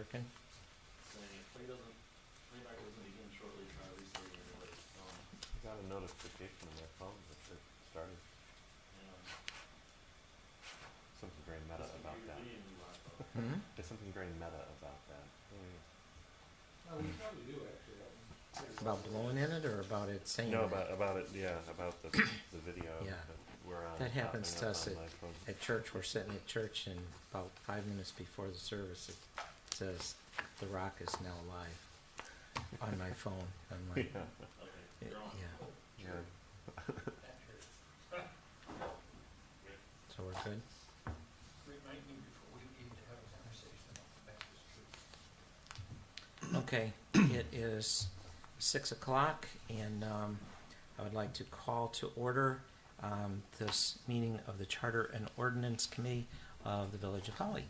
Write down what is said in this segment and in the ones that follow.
working? Playback doesn't begin shortly, try restarting your device. I got a notification on my phone that it started. Yeah. Something very meta about that. Hmm? There's something very meta about that. Oh, you probably do actually. About blowing in it or about it saying No, that? about it. Yeah, about the video Yeah. that we're on. That happens to popping us up on my phone. at church. We're sitting at church and about 5 minutes before the service it says, "The Rock is now live" on my phone. I'm like, Yeah. Okay, you're on. yeah, Yeah. so we're good? Remind me before we need to have a conversation about the Baptist church. Okay, it is 6 o'clock, and I would like to call to order this meeting of the Charter and Ordinance Committee of the Village of Holly.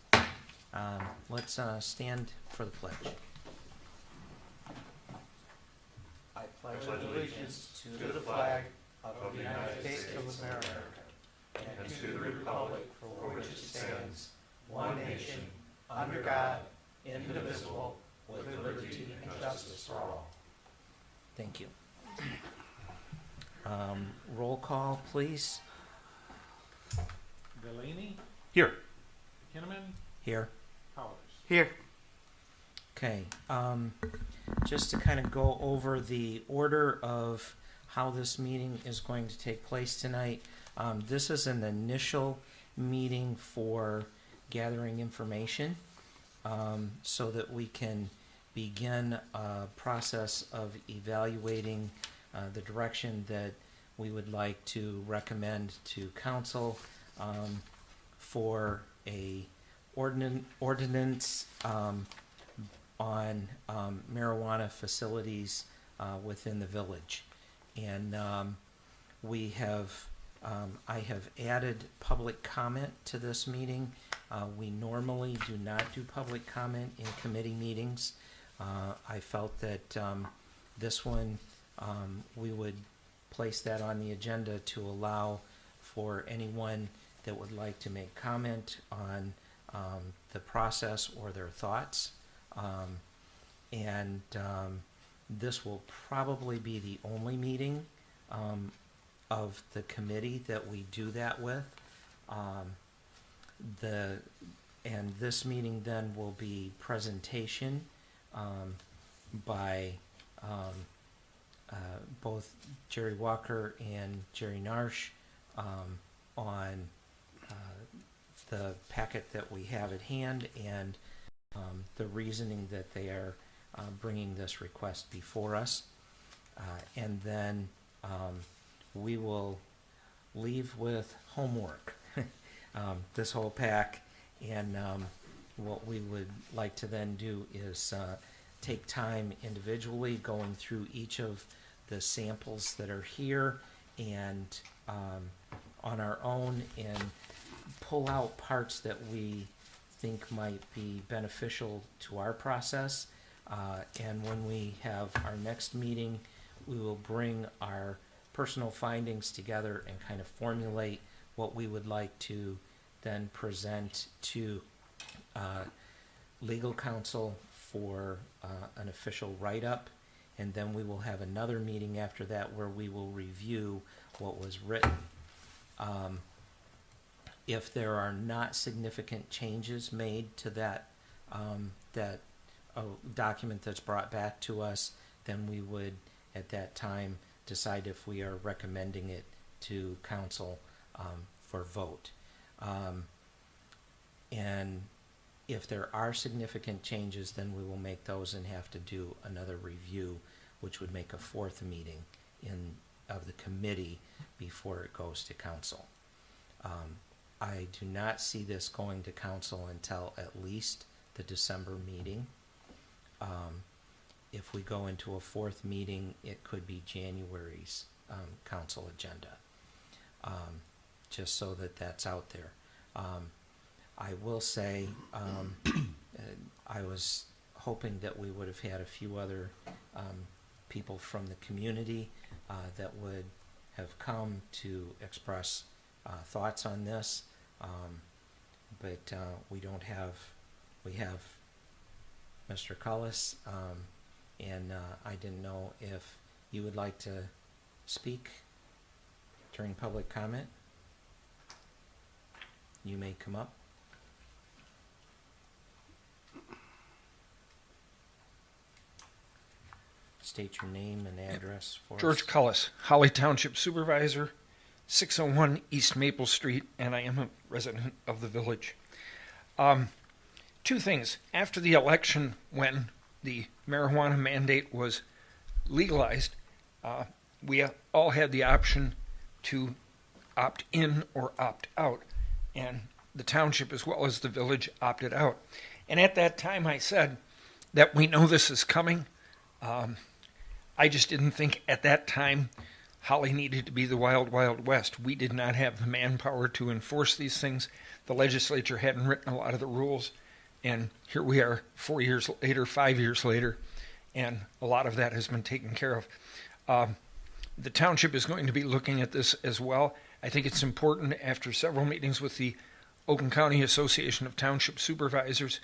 Let's stand for the pledge. I pledge allegiance to the flag of the United States of America and to the republic for which it stands, one nation, under God, indivisible, with liberty and justice for all. Thank you. Roll call, please. Delaney, Here. Kinnaman, Here. Powers. Here. Okay. Just to kind of go over the order of how this meeting is going to take place tonight. This is an initial meeting for gathering information so that we can begin a process of evaluating the direction that we would like to recommend to council for a ordinance on marijuana facilities within the village. And we have I have added public comment to this meeting. We normally do not do public comment in committee meetings. I felt that this one we would place that on the agenda to allow for anyone that would like to make comment on the process or their thoughts. This will probably be the only meeting of the committee that we do that with. And this meeting then will be presentation by both Jerry Walker and Jerry Narsh on the packet that we have at hand and the reasoning that they are bringing this request before us. And then we will leave with homework, this whole pack. And what we would like to then do is take time individually going through each of the samples that are here and on our own and pull out parts that we think might be beneficial to our process. And when we have our next meeting, we will bring our personal findings together and kind of formulate what we would like to then present to legal counsel for an official write-up. And then we will have another meeting after that where we will review what was written. If there are not significant changes made to that document that's brought back to us, then we would at that time decide if we are recommending it to council for vote. And if there are significant changes, then we will make those and have to do another review, which would make a fourth meeting of the committee before it goes to council. I do not see this going to council until at least the December meeting. If we go into a fourth meeting, it could be January's council agenda, just so that that's out there. I will say I was hoping that we would have had a few other people from the community that would have come to express thoughts on this, but we don't have. We have Mr. Cullis, and I didn't know if you would like to speak during public comment. You may come up. State your name and address for us. George Cullis, Holly Township Supervisor, 601 East Maple Street, and I am a resident of the village. Two things. After the election, when the marijuana mandate was legalized, we all had the option to opt in or opt out, and the township as well as the village opted out. And at that time I said that we know this is coming. I just didn't think at that time Holly needed to be the wild, wild west. We did not have the manpower to enforce these things. The legislature hadn't written a lot of the rules, and here we are 4 years later, 5 years later, and a lot of that has been taken care of. The township is going to be looking at this as well. I think it's important, after several meetings with the Oakland County Association of Township Supervisors,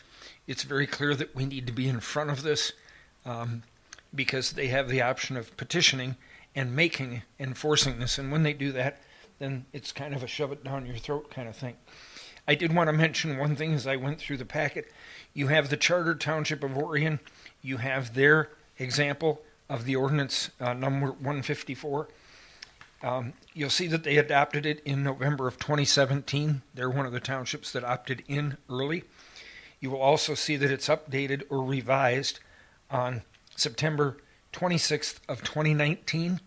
it's very clear that we need to be in front of this, because they have the option of petitioning and enforcing this. And when they do that, then it's kind of a shove it down your throat kind of thing. I did want to mention one thing as I went through the packet. You have the Charter Township of Orion. You have their example of the ordinance number 154. You'll see that they adopted it in November of 2017. They're one of the townships that opted in early. You will also see that it's updated or revised on September 26th of 2019.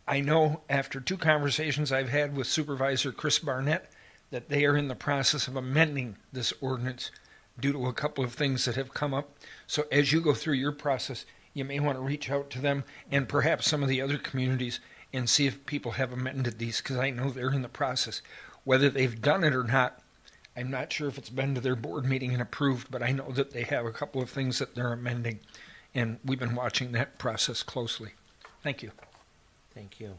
I know after two conversations I've had with Supervisor Chris Barnett that they are in the process of amending this ordinance due to a couple of things that have come up. So as you go through your process, you may want to reach out to them and perhaps some of the other communities and see if people have amended these, because I know they're in the process. Whether they've done it or not, I'm not sure if it's been to their board meeting and approved, but I know that they have a couple of things that they're amending, and we've been watching that process closely. Thank you. Thank you.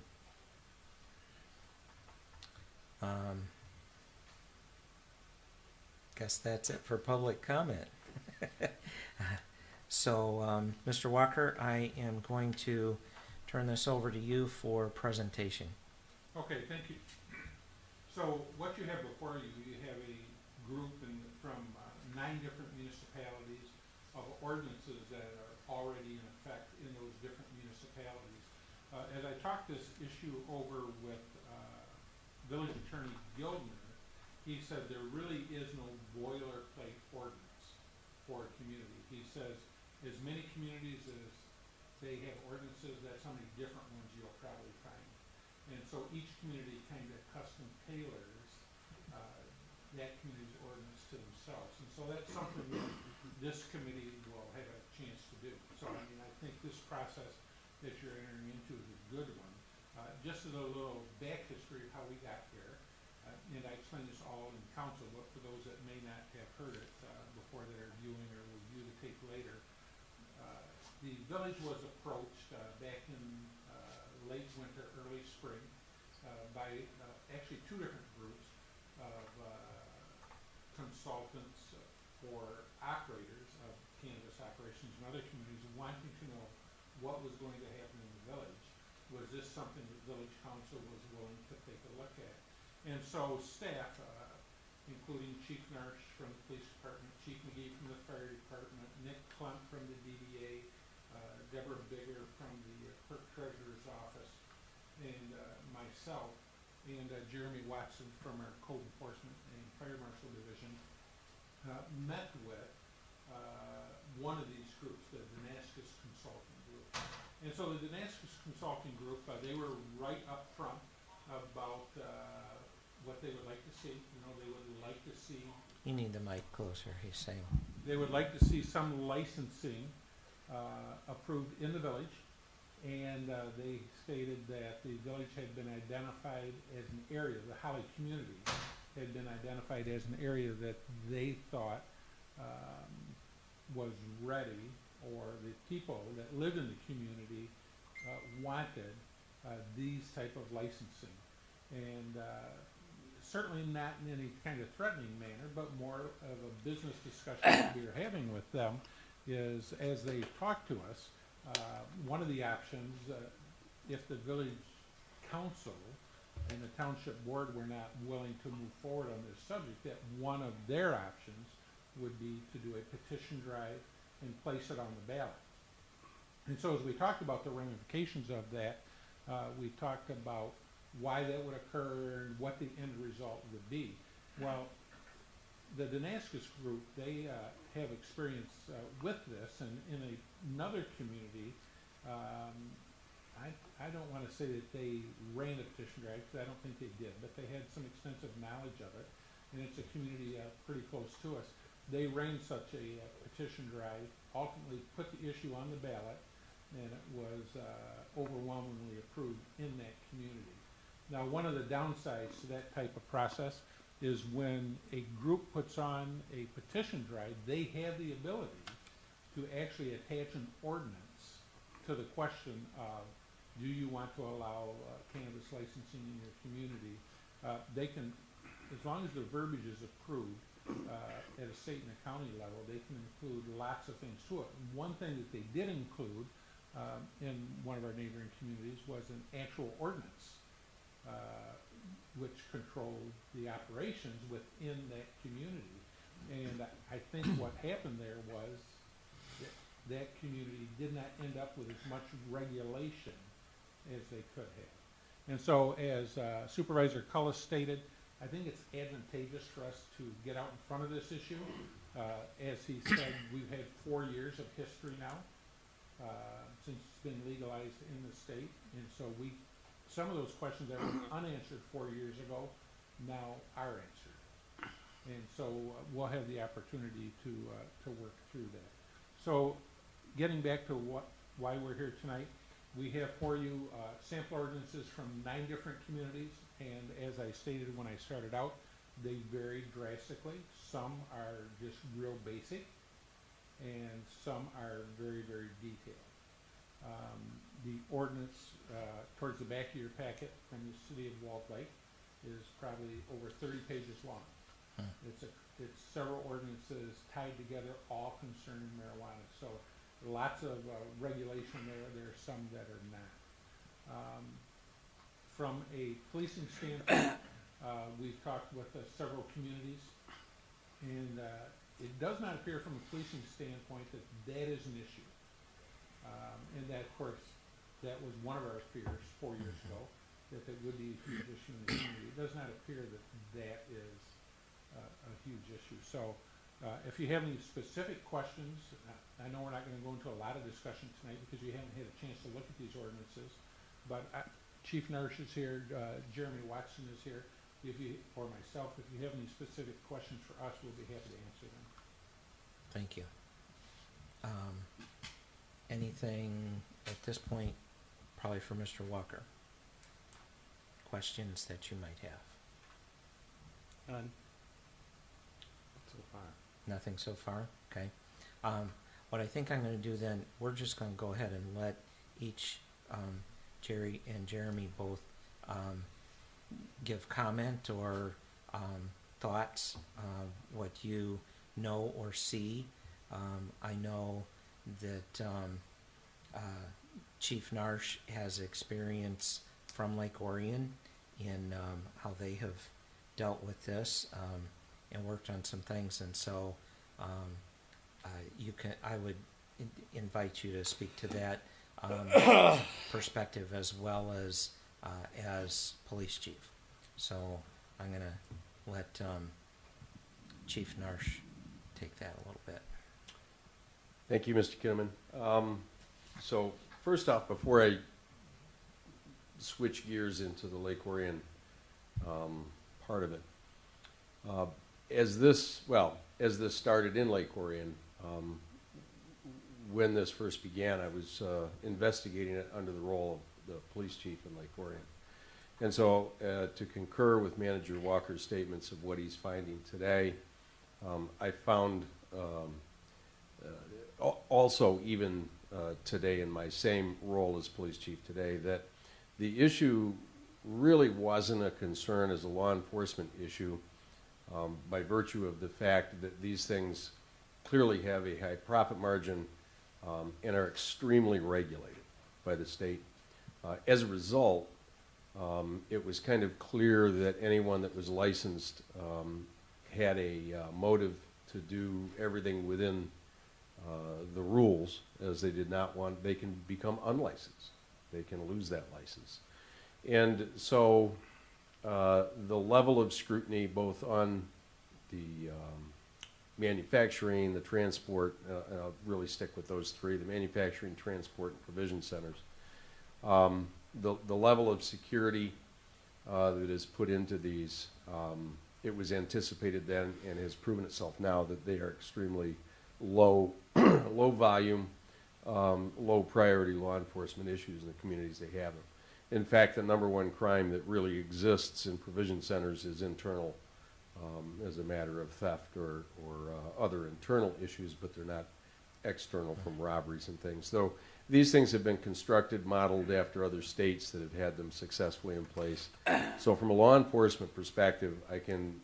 Guess that's it for public comment. So, Mr. Walker, I am going to turn this over to you for presentation. Okay, thank you. So what you have before you, you have a group from 9 different municipalities of ordinances that are already in effect in those different municipalities. As I talked this issue over with Village Attorney Gildner, he said there really is no boilerplate ordinance for a community. He says as many communities as they have ordinances, that's how many different ones you'll probably find. And so each community kind of custom tailors that community's ordinance to themselves. And so that's something that this committee will have a chance to do. So I mean, I think this process that you're entering into is a good one. Just as a little back history of how we got here, and I explained this all in council, but for those that may not have heard it before that are viewing or will view the tape later, the village was approached back in late winter, early spring, by actually 2 different groups of consultants or operators of cannabis operations in other communities wanting to know what was going to happen in the village. Was this something that village council was willing to take a look at? And so staff, including Chief Narsh from the police department, Chief McGee from the fire department, Nick Clump from the DDA, Deborah Bigger from the clerk treasurer's office, and myself, and Jeremy Watson from our code enforcement and fire marshal division, met with one of these groups, the Damascus Consulting Group. And so the Damascus Consulting Group, they were right up front about what they would like to see. You know, they would like to see... You need the mic closer, he's saying. They would like to see some licensing approved in the village, and they stated that the village had been identified as an area, the Holly community had been identified as an area that they thought was ready, or the people that lived in the community wanted these type of licensing. And certainly not in any kind of threatening manner, but more of a business discussion that we were having with them. is, as they talk to us, one of the options, if the village council and the township board were not willing to move forward on this subject, that one of their options would be to do a petition drive and place it on the ballot. And so as we talked about the ramifications of that, we talked about why that would occur and what the end result would be. Well, the Damascus group, they have experience with this, and in another community, I don't want to say that they ran a petition drive, because I don't think they did, but they had some extensive knowledge of it, and it's a community pretty close to us. They ran such a petition drive, ultimately put the issue on the ballot, and it was overwhelmingly approved in that community. Now, one of the downsides to that type of process is when a group puts on a petition drive, they have the ability to actually attach an ordinance to the question of, do you want to allow cannabis licensing in your community? They can, as long as the verbiage is approved at a state and a county level, they can include lots of things to it. One thing that they did include in one of our neighboring communities was an actual ordinance which controlled the operations within that community. And I think what happened there was that community did not end up with as much regulation as they could have. And so, as Supervisor Cullis stated, I think it's advantageous for us to get out in front of this issue. As he said, we've had 4 years of history now since it's been legalized in the state, and so some of those questions that were unanswered 4 years ago now are answered, and so we'll have the opportunity to work through that. So, getting back to why we're here tonight, we have for you sample ordinances from 9 different communities, and as I stated when I started out, they vary drastically. Some are just real basic, and some are very, very detailed. The ordinance towards the back of your packet from the city of Walled Lake is probably over 30 pages long. It's several ordinances tied together, all concerning marijuana. So lots of regulation there. There are some that are not. From a policing standpoint, we've talked with several communities, and it does not appear from a policing standpoint that that is an issue. And that, of course, that was one of our fears 4 years ago, that there would be a huge issue in the community. It does not appear that that is a huge issue. So if you have any specific questions, I know we're not going to go into a lot of discussion tonight because you haven't had a chance to look at these ordinances, but Chief Nurse is here, Jeremy Watson is here, or myself. If you have any specific questions for us, we'll be happy to answer them. Thank you. Anything at this point, probably for Mr. Walker? Questions that you might have? None. So far. Nothing so far? Okay. What I think I'm going to do then, we're just going to go ahead and let each, Jerry and Jeremy both give comment or thoughts of what you know or see. I know that Chief Narsh has experience from Lake Orion in how they have dealt with this and worked on some things, and so I would invite you to speak to that perspective as well as police chief. So I'm going to let Chief Narsh take that a little bit. Thank you, Mr. Kinnaman. So first off, before I switch gears into the Lake Orion part of it, as this started in Lake Orion, when this first began, I was investigating it under the role of the police chief in Lake Orion. And so to concur with Manager Walker's statements of what he's finding today, I found also even today in my same role as police chief today that the issue really wasn't a concern as a law enforcement issue by virtue of the fact that these things clearly have a high profit margin, and are extremely regulated by the state. As a result, it was kind of clear that anyone that was licensed had a motive to do everything within the rules, as they did not want, they can become unlicensed. They can lose that license. And so the level of scrutiny both on the manufacturing, the transport, and I'll really stick with those three, the manufacturing, transport, and provision centers. The level of security that is put into these, it was anticipated then and has proven itself now that they are extremely low, low volume, low priority law enforcement issues in the communities they have them. In fact, the number one crime that really exists in provision centers is internal, as a matter of theft or other internal issues, but they're not external from robberies and things. So these things have been constructed, modeled after other states that have had them successfully in place. So from a law enforcement perspective, I can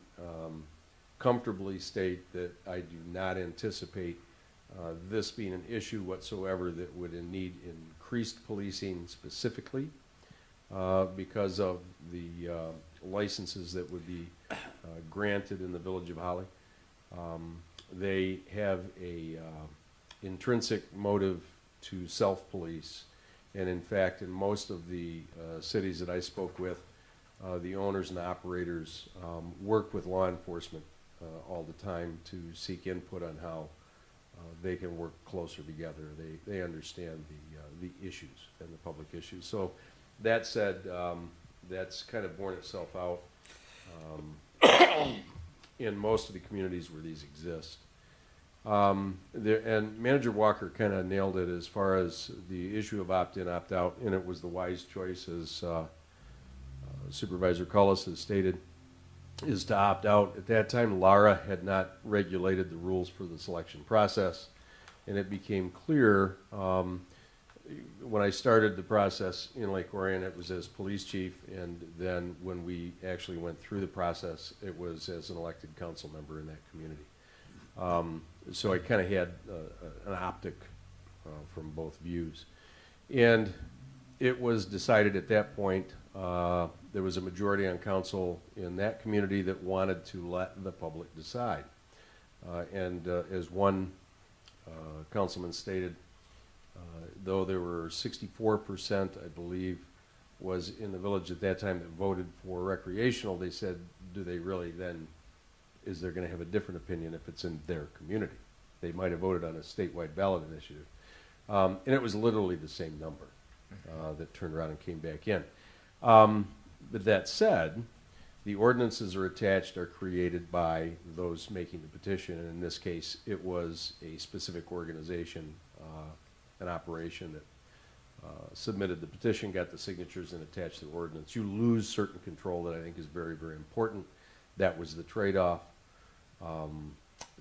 comfortably state that I do not anticipate this being an issue whatsoever that would need increased policing specifically because of the licenses that would be granted in the Village of Holly. They have a intrinsic motive to self-police, and in fact, in most of the cities that I spoke with, the owners and operators work with law enforcement all the time to seek input on how they can work closer together. They understand the issues and the public issues. So that said, that's kind of borne itself out in most of the communities where these exist. And Manager Walker kind of nailed it as far as the issue of opt-in, opt-out, and it was the wise choice, as Supervisor Cullis has stated, is to opt out. At that time, Lara had not regulated the rules for the selection process, and it became clear when I started the process in Lake Orion, it was as police chief, and then when we actually went through the process, it was as an elected council member in that community. So I kind of had an optic from both views. And it was decided at that point, there was a majority on council in that community that wanted to let the public decide. And as one councilman stated, though there were 64%, I believe, was in the village at that time that voted for recreational, they said, do they really then, is there going to have a different opinion if it's in their community? They might have voted on a statewide ballot initiative. And it was literally the same number that turned around and came back in. But that said, the ordinances are attached, are created by those making the petition, and in this case, it was a specific organization, an operation that submitted the petition, got the signatures, and attached the ordinance. You lose certain control that I think is very, very important. That was the trade-off.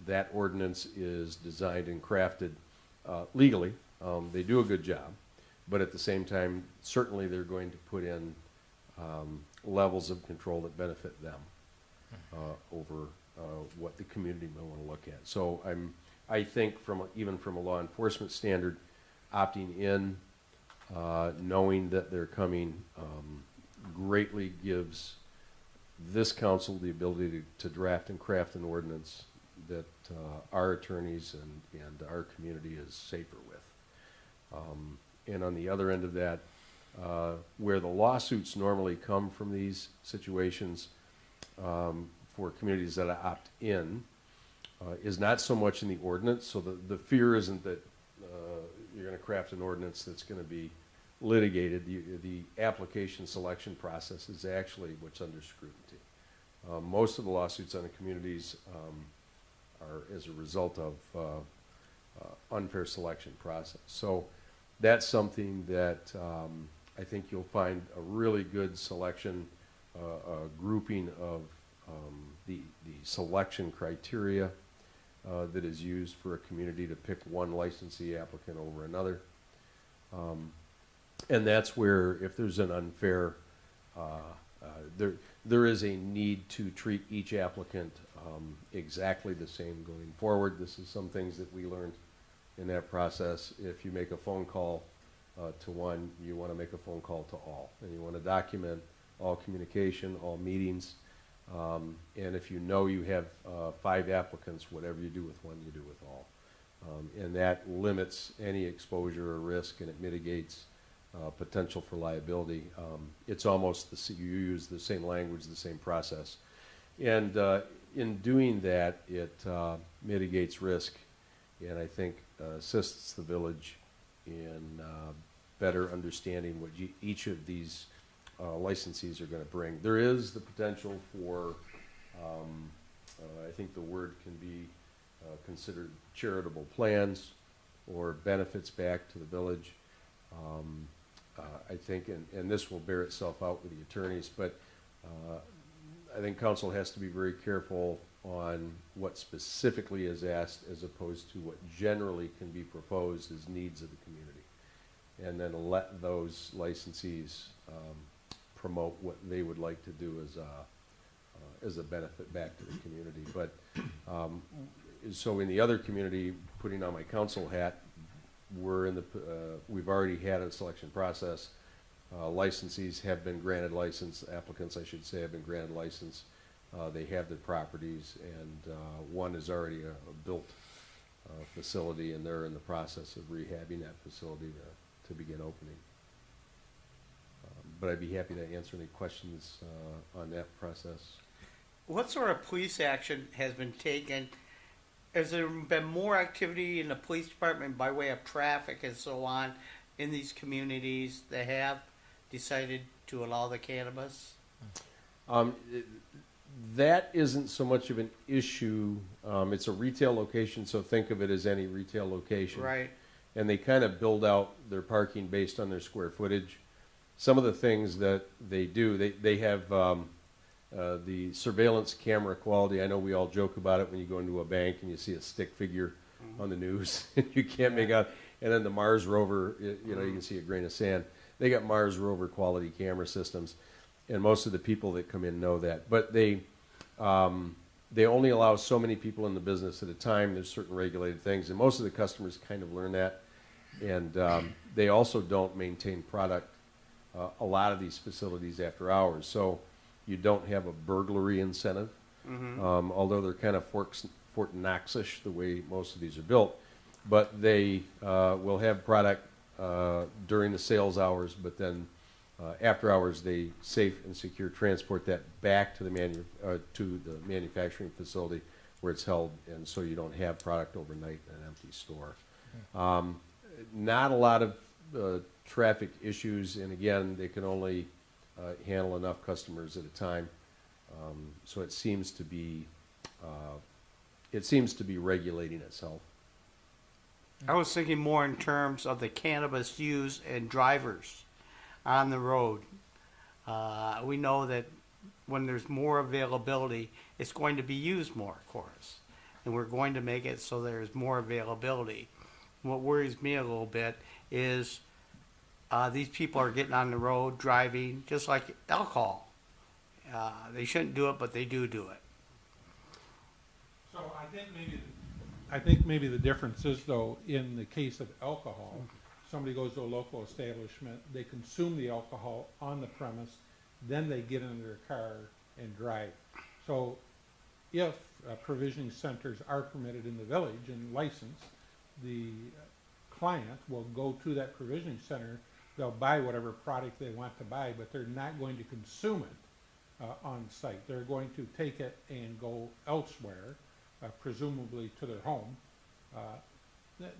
That ordinance is designed and crafted legally. They do a good job, but at the same time, certainly they're going to put in levels of control that benefit them over what the community may want to look at. So I think even from a law enforcement standard, opting in, knowing that they're coming, greatly gives this council the ability to draft and craft an ordinance that our attorneys and our community is safer with. And on the other end of that, where the lawsuits normally come from these situations for communities that opt in is not so much in the ordinance. So the fear isn't that you're going to craft an ordinance that's going to be litigated. The application selection process is actually what's under scrutiny. Most of the lawsuits on the communities are as a result of unfair selection process. So that's something that I think you'll find a really good selection, grouping of the selection criteria that is used for a community to pick one licensee applicant over another. And that's where, if there's an unfair, there is a need to treat each applicant exactly the same going forward. This is some things that we learned in that process. If you make a phone call to one, you want to make a phone call to all, and you want to document all communication, all meetings. And if you know you have 5 applicants, whatever you do with one, you do with all. And that limits any exposure or risk, and it mitigates potential for liability. It's almost you use the same language, the same process. And in doing that, it mitigates risk, and I think assists the village in better understanding what each of these licensees are going to bring. There is the potential for, I think the word can be considered charitable plans or benefits back to the village. I think, and this will bear itself out with the attorneys, but I think council has to be very careful on what specifically is asked as opposed to what generally can be proposed as needs of the community. And then let those licensees promote what they would like to do as a benefit back to the community. But so in the other community, putting on my council hat, we've already had a selection process. Licensees have been granted license, applicants I should say have been granted license. They have their properties, and one is already a built facility, and they're in the process of rehabbing that facility to begin opening. But I'd be happy to answer any questions on that process. What sort of police action has been taken? Has there been more activity in the police department by way of traffic and so on in these communities that have decided to allow the cannabis? That isn't so much of an issue. It's a retail location, so think of it as any retail location. Right. And they kind of build out their parking based on their square footage. Some of the things that they do, they have the surveillance camera quality. I know we all joke about it when you go into a bank and you see a stick figure on the news and you can't make out. And then the Mars rover, you can see a grain of sand. They got Mars rover quality camera systems, and most of the people that come in know that. But they only allow so many people in the business at a time. There's certain regulated things, and most of the customers kind of learn that. And they also don't maintain product, a lot of these facilities, after hours. So you don't have a burglary incentive, although they're kind of Fort Knox-ish the way most of these are built. But they will have product during the sales hours, but then after hours they safe and secure transport that back to the manufacturing facility where it's held, and so you don't have product overnight in an empty store. Not a lot of traffic issues, and again, they can only handle enough customers at a time. So it seems to be regulating itself. I was thinking more in terms of the cannabis use and drivers on the road. We know that when there's more availability, it's going to be used more, of course. And we're going to make it so there's more availability. What worries me a little bit is these people are getting on the road, driving, just like alcohol. They shouldn't do it, but they do it. So I think maybe the difference is, though, in the case of alcohol, somebody goes to a local establishment, they consume the alcohol on the premise, then they get in their car and drive. So if provisioning centers are permitted in the village and licensed, the client will go to that provisioning center, they'll buy whatever product they want to buy, but they're not going to consume it on site. They're going to take it and go elsewhere, presumably to their home.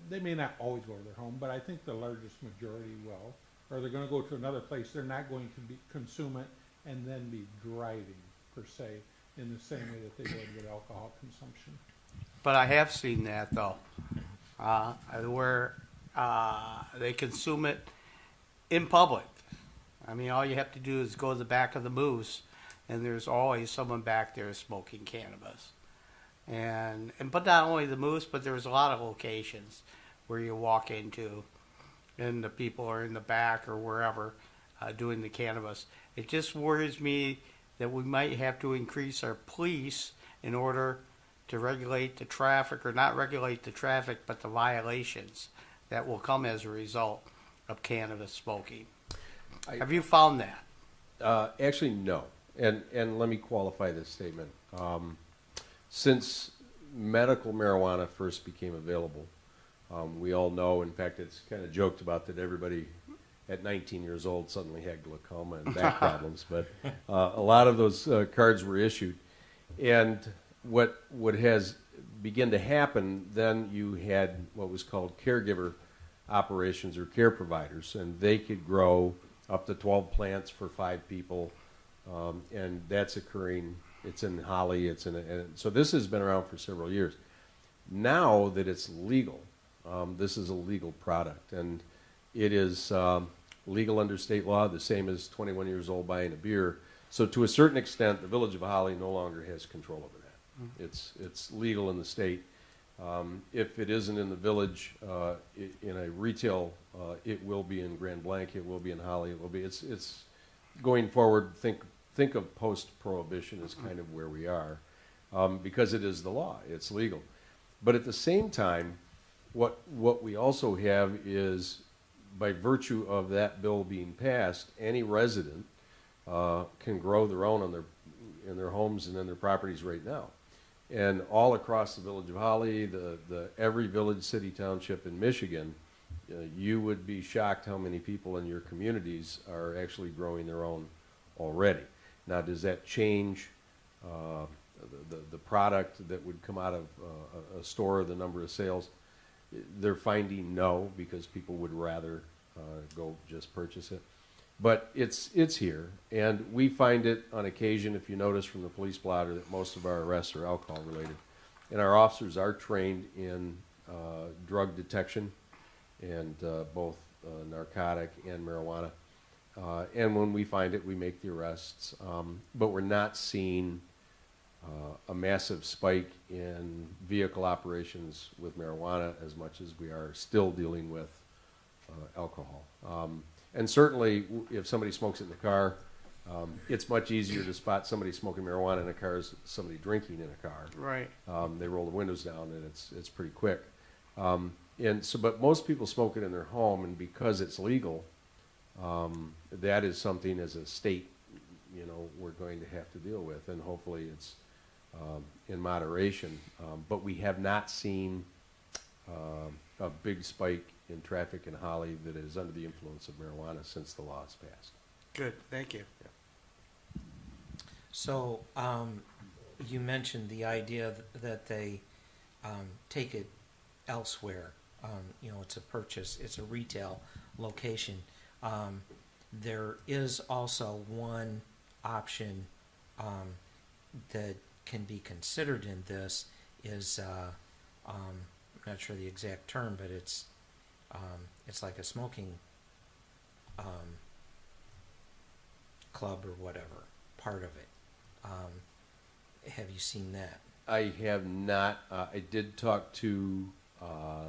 They may not always go to their home, but I think the largest majority will. Or they're going to go to another place. They're not going to consume it and then be driving, per se, in the same way that they would with alcohol consumption. But I have seen that, though, where they consume it in public. I mean, all you have to do is go to the back of the Moose, and there's always someone back there smoking cannabis. But not only the Moose, but there's a lot of locations where you walk into, and the people are in the back or wherever doing the cannabis. It just worries me that we might have to increase our police in order to regulate the traffic, or not regulate the traffic, but the violations that will come as a result of cannabis smoking. Have you found that? Actually, no. And let me qualify this statement. Since medical marijuana first became available, we all know, in fact, it's kind of joked about that everybody at 19 years old suddenly had glaucoma and back problems, but a lot of those cards were issued. And what has begun to happen, then you had what was called caregiver operations or care providers, and they could grow up to 12 plants for 5 people, and that's occurring. It's in Holly. And so this has been around for several years. Now that it's legal, this is a legal product, and it is legal under state law, the same as 21 years old buying a beer. So to a certain extent, the Village of Holly no longer has control over that. It's legal in the state. If it isn't in the village, in a retail, it will be in Grand Blanc. It will be in Holly. It will be. It's going forward. Think of post-prohibition as kind of where we are, because it is the law. It's legal. But at the same time, what we also have is, by virtue of that bill being passed, any resident can grow their own in their homes and in their properties right now. And all across the Village of Holly, every village, city, township in Michigan, you would be shocked how many people in your communities are actually growing their own already. Now, does that change the product that would come out of a store, the number of sales? They're finding no, because people would rather go just purchase it. But it's here, and we find it on occasion, if you notice from the police blotter, that most of our arrests are alcohol related. And our officers are trained in drug detection, and both narcotic and marijuana. And when we find it, we make the arrests. But we're not seeing a massive spike in vehicle operations with marijuana as much as we are still dealing with alcohol. And certainly, if somebody smokes it in the car, it's much easier to spot somebody smoking marijuana in a car as somebody drinking in a car. Right. They roll the windows down, and it's pretty quick. But most people smoke it in their home, and because it's legal, that is something as a state, we're going to have to deal with, and hopefully it's in moderation. But we have not seen a big spike in traffic in Holly that is under the influence of marijuana since the law is passed. Good, thank you. So, you mentioned the idea that they take it elsewhere. It's a purchase, it's a retail location. There is also one option that can be considered in this is, I'm not sure the exact term, but it's like a smoking club or whatever, part of it. Have you seen that? I have not. I did talk to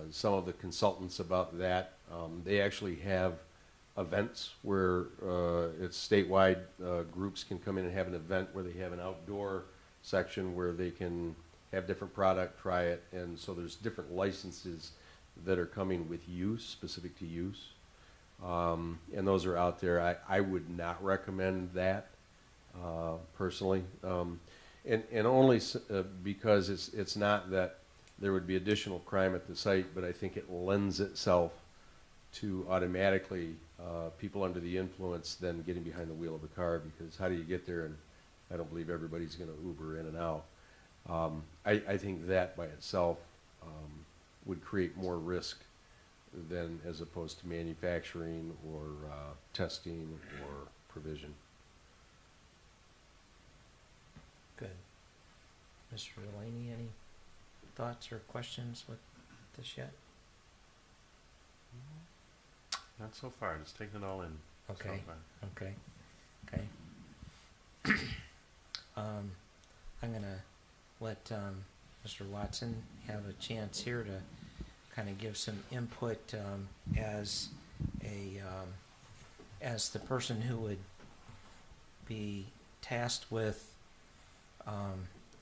some of the consultants about that. They actually have events where it's statewide. Groups can come in and have an event where they have an outdoor section where they can have different product, try it, and so there's different licenses that are coming with use, specific to use, and those are out there. I would not recommend that personally, and only because it's not that there would be additional crime at the site, but I think it lends itself to automatically people under the influence then getting behind the wheel of a car, because how do you get there? And I don't believe everybody's going to Uber in and out. I think that by itself would create more risk than as opposed to manufacturing or testing or provision. Good. Mr. Delaney, any thoughts or questions with this yet? Not so far, just taking it all in. Okay. So far. Okay. I'm gonna let Mr. Watson have a chance here to kind of give some input as the person who would be tasked with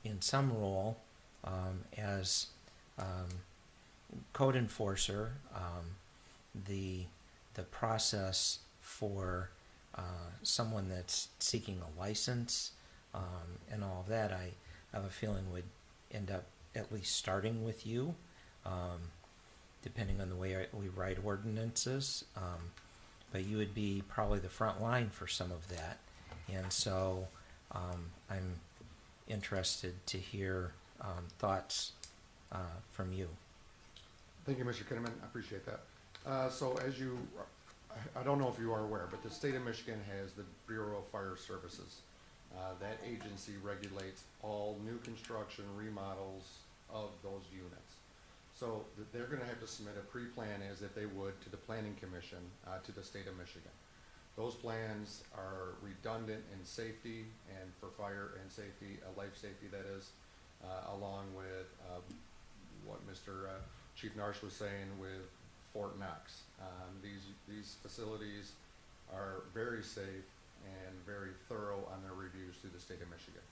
in some role as code enforcer, the process for someone that's seeking a license and all of that, I have a feeling would end up at least starting with you, depending on the way we write ordinances. But you would be probably the front line for some of that. And so I'm interested to hear thoughts from you. Thank you, Mr. Kinnaman. I appreciate that. So as you, I don't know if you are aware, but the state of Michigan has the Bureau of Fire Services. That agency regulates all new construction remodels of those units. So they're going to have to submit a pre-plan as if they would to the Planning Commission to the state of Michigan. Those plans are redundant in safety and for fire and safety, life safety that is, along with what Mr. Chief Narsh was saying with Fort Knox. These facilities are very safe and very thorough on their reviews through the state of Michigan.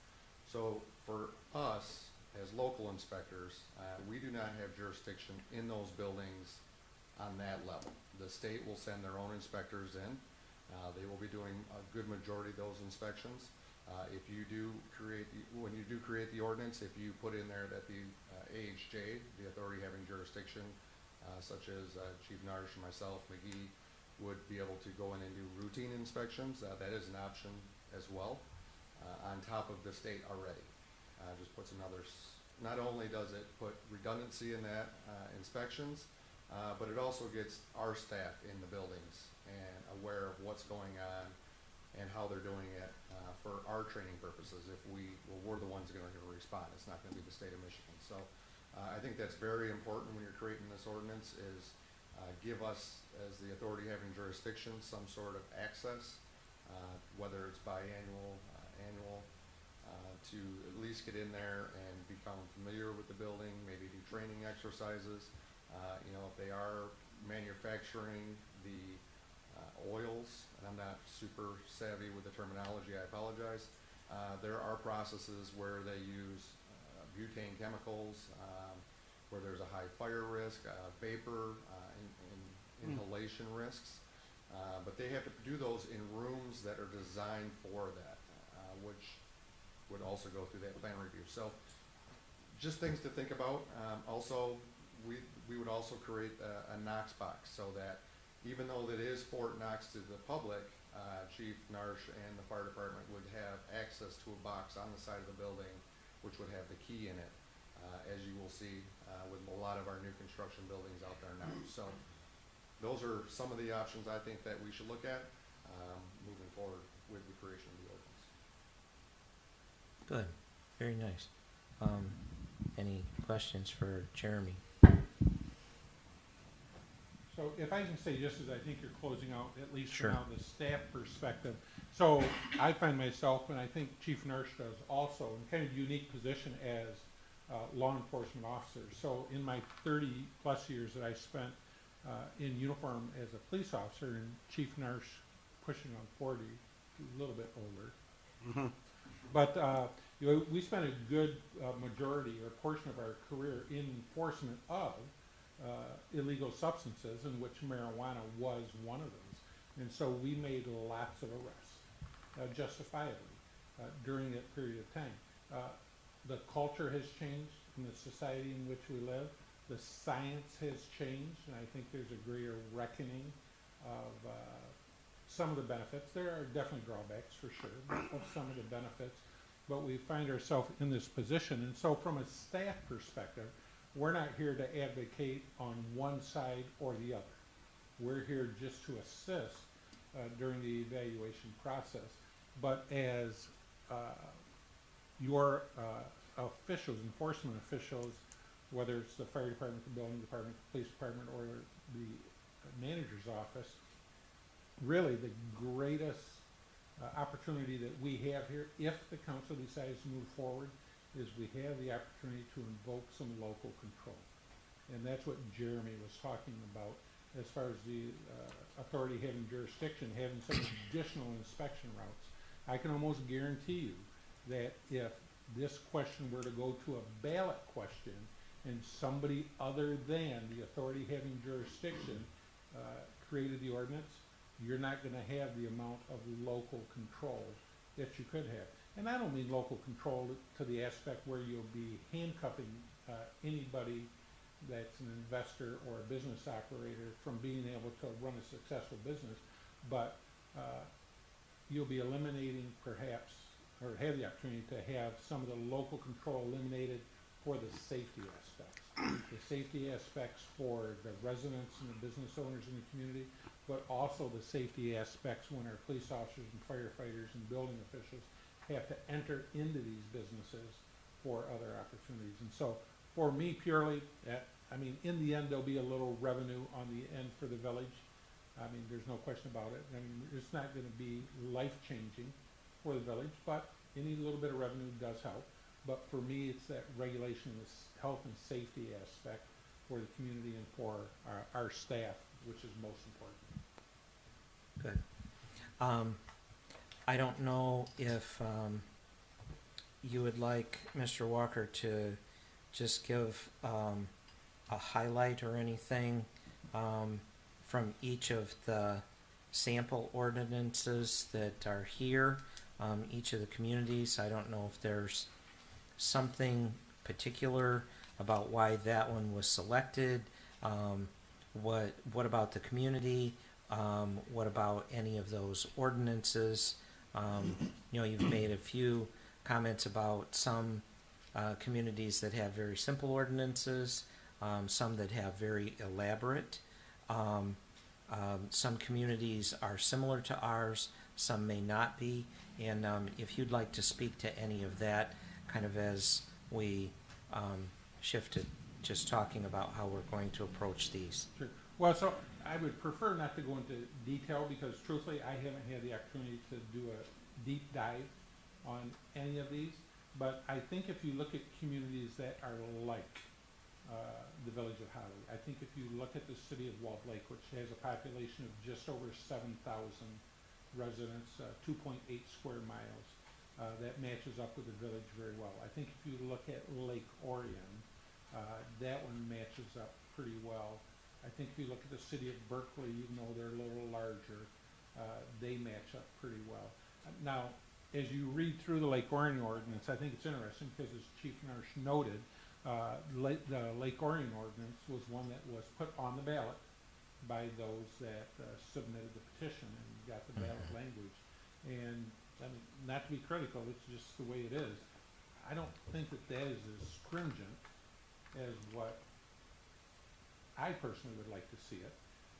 So for us, as local inspectors, we do not have jurisdiction in those buildings on that level. The state will send their own inspectors in. They will be doing a good majority of those inspections. If you do create, when you do create the ordinance, if you put in there that the AHJ, the authority having jurisdiction, such as Chief Narsh and myself, McGee, would be able to go in and do routine inspections, that is an option as well, on top of the state already. Just puts another, not only does it put redundancy in that inspections, but it also gets our staff in the buildings and aware of what's going on and how they're doing it for our training purposes. If we're the ones that are going to respond, it's not going to be the state of Michigan. So I think that's very important when you're creating this ordinance is give us, as the authority having jurisdiction, some sort of access, whether it's biannual, annual, to at least get in there and become familiar with the building, maybe do training exercises. You know, if they are manufacturing the oils, and I'm not super savvy with the terminology, I apologize. There are processes where they use butane chemicals, where there's a high fire risk, vapor, inhalation risks. But they have to do those in rooms that are designed for that, which would also go through that plan review. So just things to think about. Also, we would also create a Knox box so that even though it is Fort Knox to the public, Chief Narsh and the fire department would have access to a box on the side of the building which would have the key in it, as you will see with a lot of our new construction buildings out there now. So those are some of the options I think that we should look at moving forward with the creation of the ordinance. Good, very nice. Any questions for Jeremy? So if I can say, just as I think you're closing out, at least Sure. from now the staff perspective. So I find myself, and I think Chief Narsh does also, in kind of unique position as law enforcement officers. So in my 30 plus years that I spent in uniform as a police officer, and Chief Narsh pushing on 40, a little bit older. But you know, we spent a good majority or portion of our career in enforcement of illegal substances, in which marijuana was one of those. And so we made lots of arrests, justifiably, during that period of time. The culture has changed in the society in which we live. The science has changed, and I think there's a greater reckoning of some of the benefits. There are definitely drawbacks, for sure, of some of the benefits, but we find ourselves in this position. And so from a staff perspective, we're not here to advocate on one side or the other. We're here just to assist during the evaluation process. But as your officials, enforcement officials, whether it's the fire department, the building department, the police department, or the manager's office, really the greatest opportunity that we have here, if the council decides to move forward, is we have the opportunity to invoke some local control. And that's what Jeremy was talking about as far as the authority having jurisdiction, having some additional inspection routes. I can almost guarantee you that if this question were to go to a ballot question and somebody other than the authority having jurisdiction created the ordinance, you're not gonna have the amount of local control that you could have. And I don't mean local control to the aspect where you'll be handcuffing anybody that's an investor or a business operator from being able to run a successful business, but you'll be eliminating perhaps, or have the opportunity to have some of the local control eliminated for the safety aspects. The safety aspects for the residents and the business owners in the community, but also the safety aspects when our police officers and firefighters and building officials have to enter into these businesses for other opportunities. And so for me purely, I mean, in the end, there'll be a little revenue on the end for the village. I mean, there's no question about it. I mean, it's not gonna be life-changing for the village, but any little bit of revenue does help. But for me, it's that regulation, this health and safety aspect for the community and for our staff, which is most important. Good. I don't know if you would like Mr. Walker to just give a highlight or anything from each of the sample ordinances that are here, each of the communities. I don't know if there's something particular about why that one was selected. What about the community? What about any of those ordinances? You know, you've made a few comments about some communities that have very simple ordinances, some that have very elaborate. Some communities are similar to ours, some may not be. And if you'd like to speak to any of that, kind of as we shift to just talking about how we're going to approach these. Sure. Well, so I would prefer not to go into detail because truthfully, I haven't had the opportunity to do a deep dive on any of these. But I think if you look at communities that are like the village of Holly, I think if you look at the city of Walled Lake, which has a population of just over 7,000 residents, 2.8 square miles, that matches up with the village very well. I think if you look at Lake Orion, that one matches up pretty well. I think if you look at the city of Berkeley, even though they're a little larger, they match up pretty well. Now, as you read through the Lake Orion ordinance, I think it's interesting because as Chief Narsh noted, the Lake Orion ordinance was one that was put on the ballot by those that submitted the petition and got the ballot language. And I mean, not to be critical, it's just the way it is. I don't think that that is as stringent as what I personally would like to see it.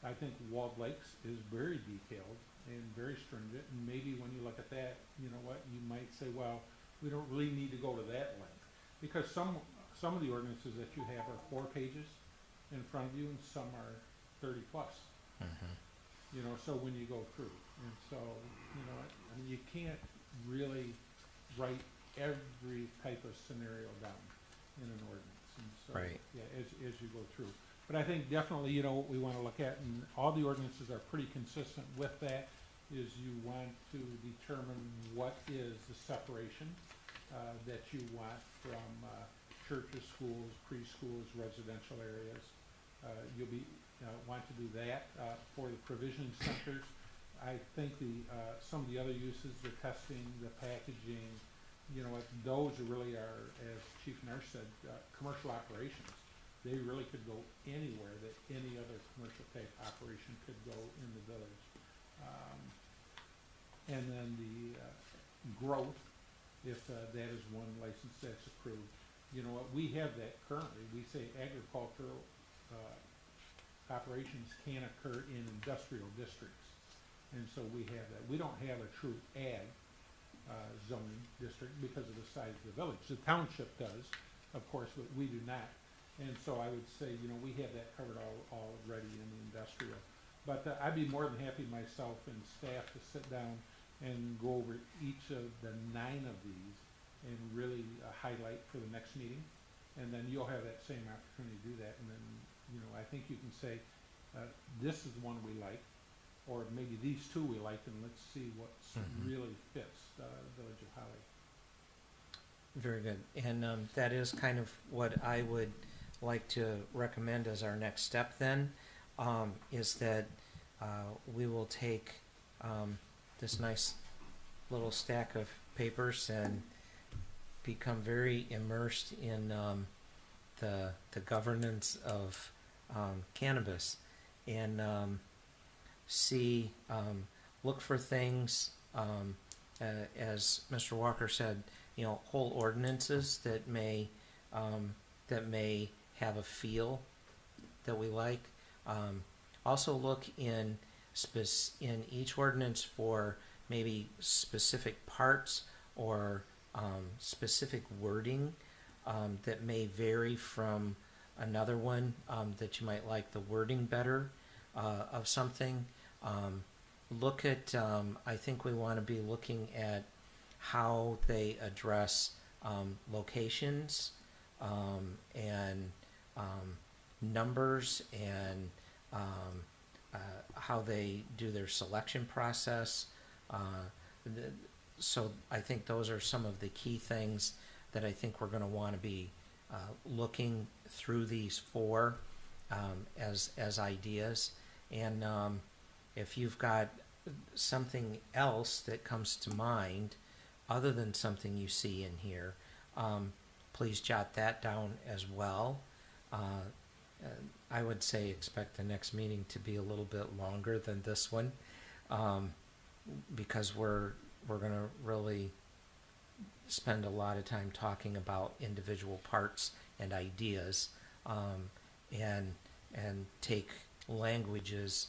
I think Walled Lakes is very detailed and very stringent, and maybe when you look at that, you know what, you might say, well, we don't really need to go to that length. Because some of the ordinances that you have are 4 pages in front of you, and some are 30 plus. You know, so when you go through, and so, you know, I mean, you can't really write every type of scenario down in an ordinance, and so, Right. yeah, as you go through. But I think definitely, you know, what we want to look at, and all the ordinances are pretty consistent with that, is you want to determine what is the separation that you want from churches, schools, preschools, residential areas. You'll be want to do that for the provisioning centers. I think some of the other uses, the testing, the packaging, you know, those really are, as Chief Narsh said, commercial operations. They really could go anywhere that any other commercial type operation could go in the village. And then the growth, if that is one license that's approved. You know what, we have that currently. We say agricultural operations can occur in industrial districts. And so we have that. We don't have a true ag zoning district because of the size of the village. The township does, of course, but we do not. And so I would say, you know, we have that covered already in the industrial. But I'd be more than happy myself and staff to sit down and go over each of the 9 of these and really highlight for the next meeting. And then you'll have that same opportunity to do that. And then, you know, I think you can say, this is one we like, or maybe these 2 we like, and let's see what really fits the Village of Holly. Very good. And that is kind of what I would like to recommend as our next step then, is that we will take this nice little stack of papers and become very immersed in the governance of cannabis, and see, look for things, as Mr. Walker said, whole ordinances that may have a feel that we like. Also look in each ordinance for maybe specific parts or specific wording that may vary from another one, that you might like the wording better of something. Look at, I think we want to be looking at how they address locations and numbers, and how they do their selection process. So I think those are some of the key things that I think we're going to want to be looking through these for as ideas. And if you've got something else that comes to mind other than something you see in here, please jot that down as well. I would say expect the next meeting to be a little bit longer than this one, because we're going to really spend a lot of time talking about individual parts and ideas, and take languages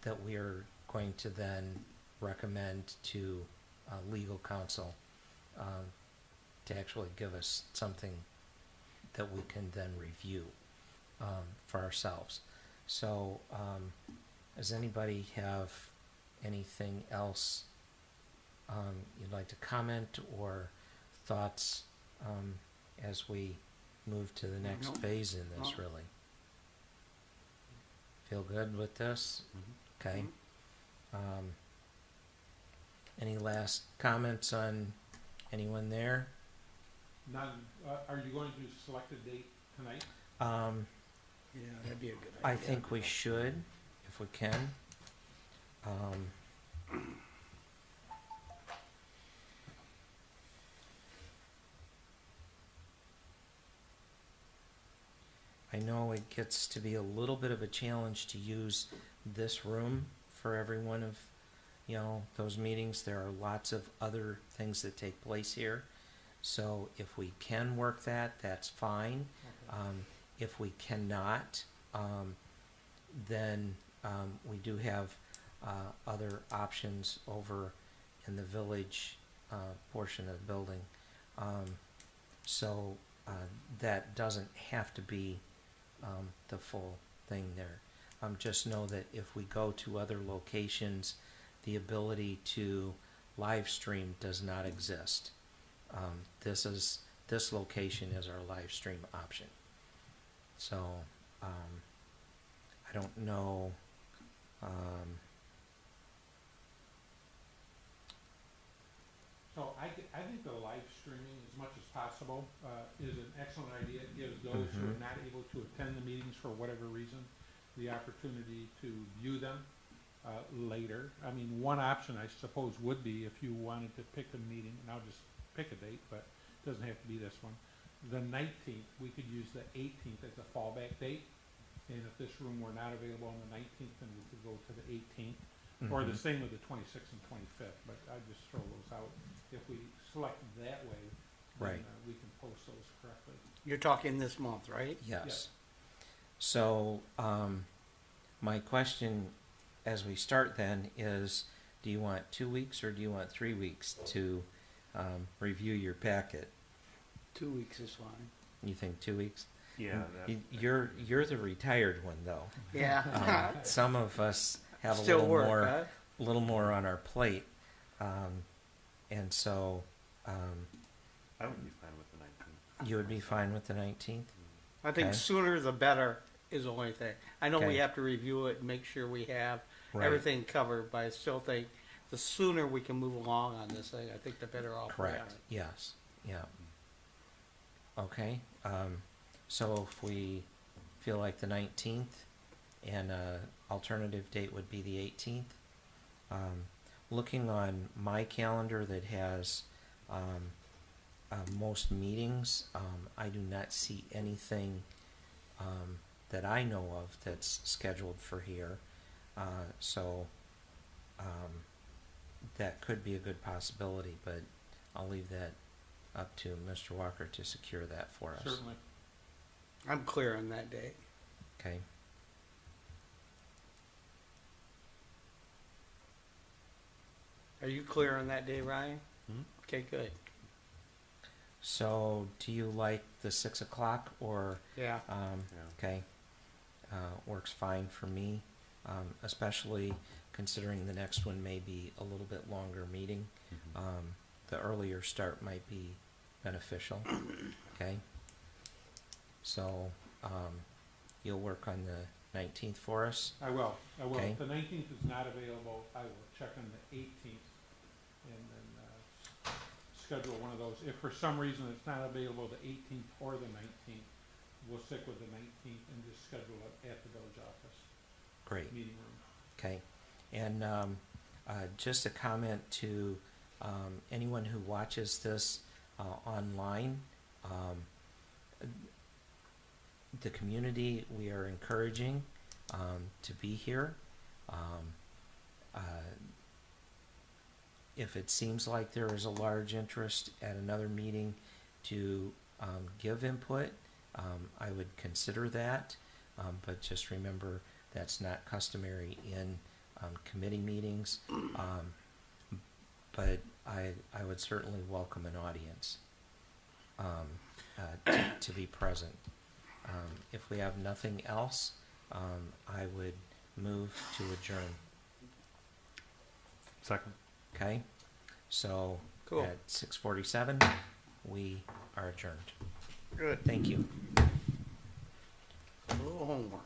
that we are going to then recommend to legal counsel to actually give us something that we can then review for ourselves. So does anybody have anything else you'd like to comment, or thoughts as we move to the next No. phase in this? No. Really feel good with this? Okay. Any last comments on anyone there? None. Are you going to select a date tonight? Yeah, that'd be a good I think we should, if we can. I know it gets to be a little bit of a challenge to use this room for every one of, those meetings. There are lots of other things that take place here. So if we can work that, that's fine. Okay. If we cannot, then we do have other options over in the village portion of the building. So that doesn't have to be the full thing there. Just know that if we go to other locations, the ability to live stream does not exist. This location is our live stream option. So I don't know. So I think the live streaming as much as possible is an excellent idea. It gives those who are not able to attend the meetings for whatever reason the opportunity to view them later. I mean, one option I suppose would be if you wanted to pick a meeting, and I'll just pick a date, but it doesn't have to be this one. The 19th, we could use the 18th as a fallback date. And if this room were not available on the 19th, then we could go to the 18th. Or the same with the 26th and 25th, but I just throw those out. If we select that way, then Right. We can post those correctly. You're talking this month, right? Yes. Yes. So my question as we start then is, do you want 2 weeks or do you want 3 weeks to review your packet? 2 weeks is fine. You think 2 weeks? Yeah, You're the retired one though. Yeah. Some of us have a Still little work, more, huh? a little more on our plate, and so I would be fine with the 19th. you would be fine with the 19th. I think Okay. sooner the better is the only thing. I know we Okay. have to review it and make sure we have Right. everything covered, but I still think the sooner we can move along on this thing, I think the better off we are. Correct. Yes. Yeah. Okay, so if we feel like the 19th, and alternative date would be the 18th. Looking on my calendar that has most meetings, I do not see anything that I know of that's scheduled for here. So that could be a good possibility, but I'll leave that up to Mr. Walker to secure that for us. Certainly. I'm clear on that date. Okay. Are you clear on that day, Ryan? Mhm. Okay, good. So do you like the 6 o'clock or, Yeah. Yeah. okay, works fine for me, especially considering the next one may be a little bit longer meeting. The earlier start might be beneficial, okay? So, you'll work on the 19th for us? I will. Okay. If the 19th is not available, I will check on the 18th and then schedule one of those. If for some reason it's not available the 18th or the 19th, we'll stick with the 19th and just schedule it at the village office Great. meeting room. Okay, and just a comment to anyone who watches this online, the community we are encouraging to be here. If it seems like there is a large interest at another meeting to give input, I would consider that, but just remember that's not customary in committee meetings, but I would certainly welcome an audience to be present. If we have nothing else, I would move to adjourn. Second. Okay? So Cool. at 6:47, we are adjourned. Good. Thank you. A little homework.